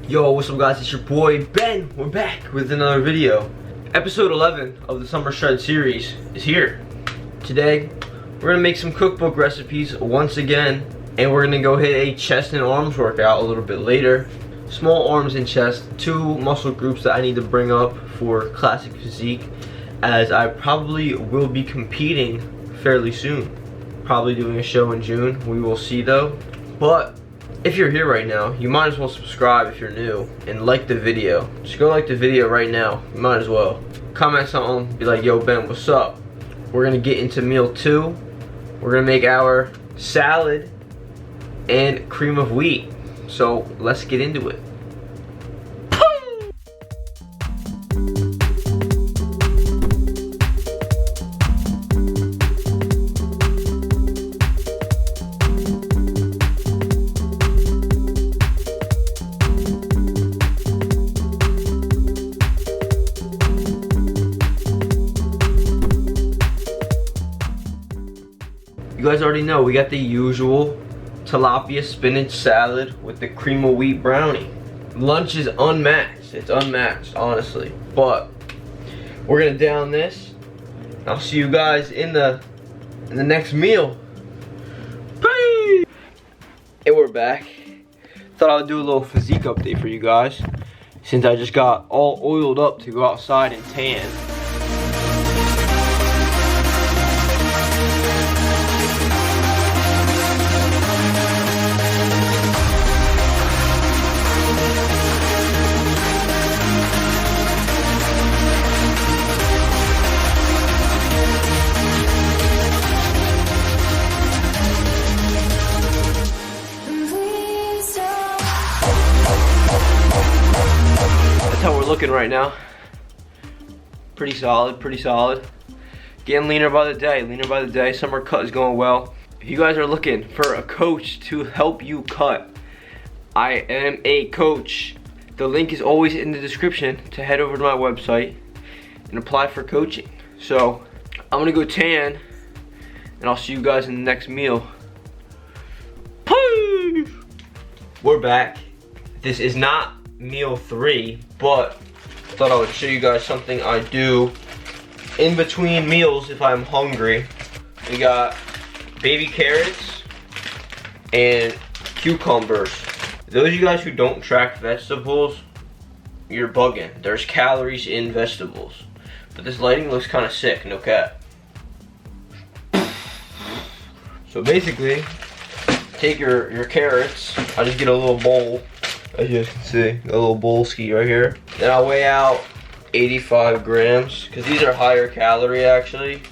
Yo, what's up guys, it's your boy Ben. We're back with another video. Episode 11 of the Summer Shred series is here. Today, we're gonna make some cookbook recipes once again, and we're gonna go hit a chest and arms workout a little bit later. Small arms and chest, two muscle groups that I need to bring up for classic physique, as I probably will be competing fairly soon. Probably doing a show in June, we will see though. But if you're here right now, you might as well subscribe if you're new and like the video. Just go like the video right now, you might as well. Comment something, be like, yo Ben, what's up? We're gonna get into meal 2. We're gonna make our salad and cream of wheat. So let's get into it. You guys already know we got the usual tilapia spinach salad with the cream of wheat brownie. Lunch is unmatched. It's unmatched, honestly. But we're gonna down this. I'll see you guys in the next meal. Peace! And we're back. Thought I would do a little physique update for you guys, since I just got all oiled up to go outside and tan. How we're looking right now. Pretty solid, pretty solid. Getting leaner by the day, leaner by the day. Summer cut is going well. If you guys are looking for a coach to help you cut, I am a coach. The link is always in the description to head over to my website and apply for coaching. So I'm gonna go tan, and I'll see you guys in the next meal. Peace! We're back. This is not meal 3, but I thought I would show you guys something I do in between meals if I'm hungry. We got baby carrots and cucumbers. Those of you guys who don't track vegetables, you're bugging. There's calories in vegetables. But this lighting looks kind of sick, no cap. So basically, take your carrots. I just get a little bowl. As you guys can see, a little bowl ski right here. Then I'll weigh out 85 grams, because these are higher calorie actually.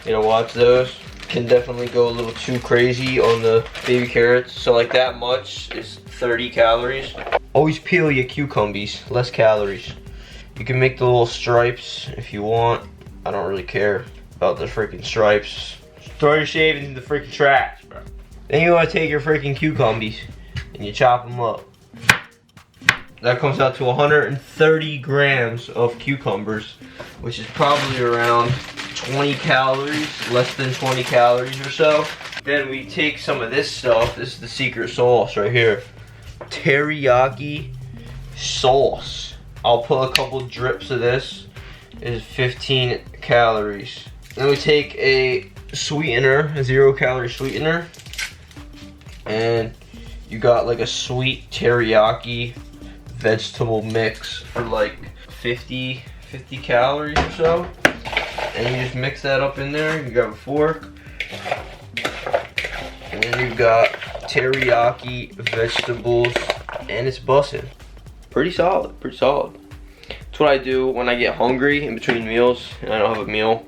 You know, watch those. Can definitely go a little too crazy on the baby carrots. So like that much is 30 calories. Always peel your cucumbers, less calories. You can make the little stripes if you want. I don't really care about the freaking stripes. Throw your shavings in the freaking trash, bro. Then you want to take your freaking cucumbers and you chop them up. That comes out to 130 grams of cucumbers, which is probably around 20 calories, less than 20 calories or so. Then we take some of this stuff. This is the secret sauce right here. Teriyaki sauce. I'll put a couple drips of this. It is 15 calories. Then we take a sweetener, a 0-calorie sweetener. And you got like a sweet teriyaki vegetable mix for like 50 calories or so, and you just mix that up in there. You got a fork, and then you've got teriyaki vegetables, and it's bussin'. Pretty solid, pretty solid. That's what I do when I get hungry in between meals and I don't have a meal.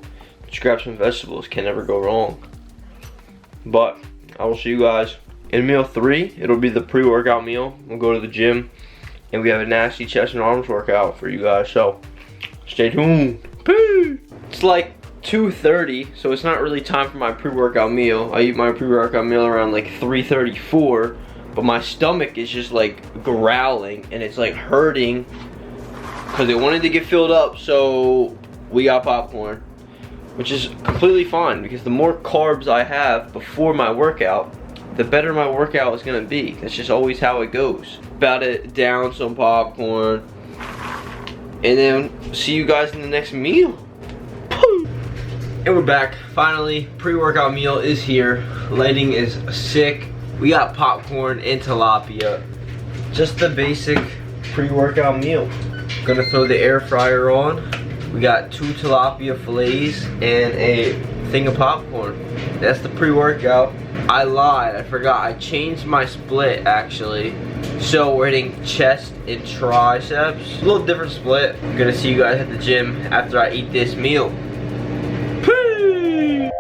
Just grab some vegetables, can never go wrong. But I will see you guys in meal 3. It'll be the pre-workout meal. We'll go to the gym, and we have a nasty chest and arms workout for you guys, so stay tuned. Peace. It's like 2:30, so it's not really time for my pre-workout meal. I eat my pre-workout meal around like 3:34, but my stomach is just like growling, and it's like hurting because it wanted to get filled up, so we got popcorn, which is completely fine because the more carbs I have before my workout, the better my workout is gonna be. That's just always how it goes. About to down some popcorn, and then see you guys in the next meal. And we're back. Finally, pre-workout meal is here. Lighting is sick. We got popcorn and tilapia. Just the basic pre-workout meal. Gonna throw the air fryer on. We got 2 tilapia fillets and a thing of popcorn. That's the pre-workout. I lied, I forgot. I changed my split actually. So we're hitting chest and triceps. A little different split. I'm gonna see you guys at the gym after I eat this meal. Peace!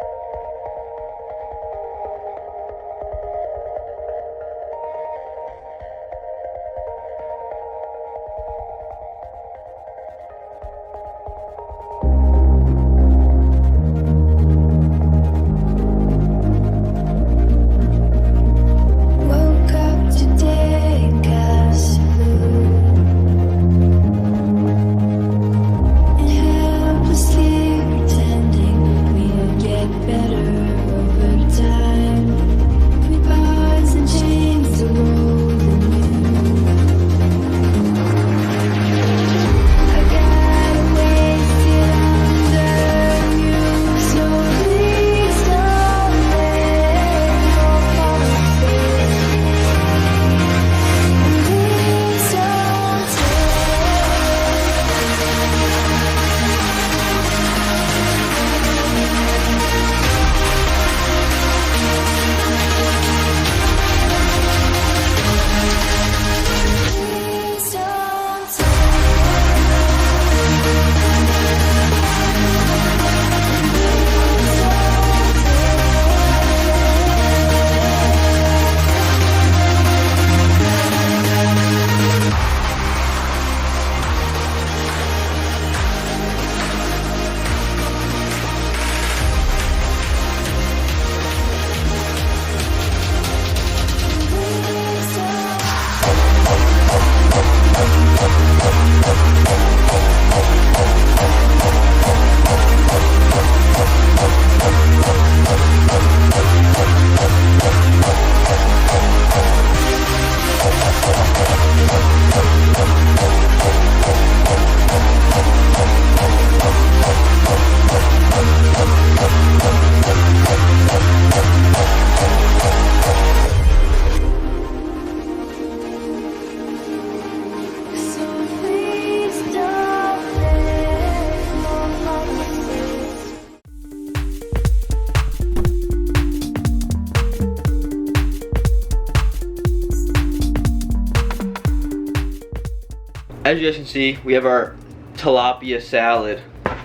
As you guys can see, we have our tilapia salad. I'm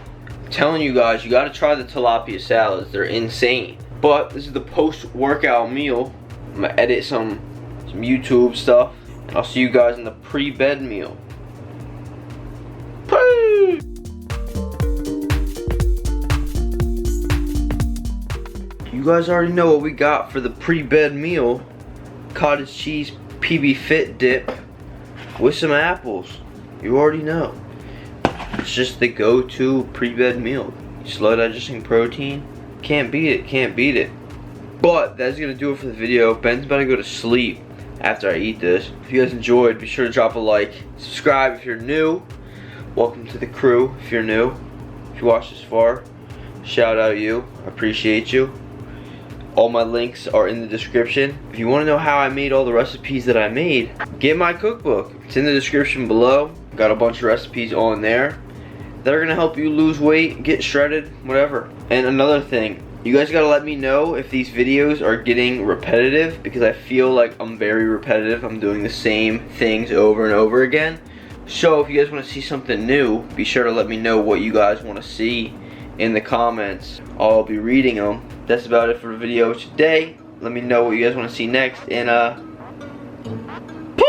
telling you guys, you gotta try the tilapia salads. They're insane. But this is the post-workout meal. I'm gonna edit some YouTube stuff. And I'll see you guys in the pre-bed meal. Peace! You guys already know what we got for the pre-bed meal. Cottage cheese PB Fit dip with some apples. You already know. It's just the go-to pre-bed meal. Slow digesting protein. Can't beat it, can't beat it. But that's gonna do it for the video. Ben's about to go to sleep after I eat this. If you guys enjoyed, be sure to drop a like. Subscribe if you're new. Welcome to the crew if you're new. If you watched this far, shout out you. I appreciate you. All my links are in the description. If you want to know how I made all the recipes that I made, get my cookbook. It's in the description below. Got a bunch of recipes on there that are gonna help you lose weight, get shredded, whatever. And another thing, you guys gotta let me know if these videos are getting repetitive, because I feel like I'm very repetitive. I'm doing the same things over and over again. So if you guys want to see something new, be sure to let me know what you guys want to see in the comments. I'll be reading them. That's about it for the video today. Let me know what you guys want to see next, and peace!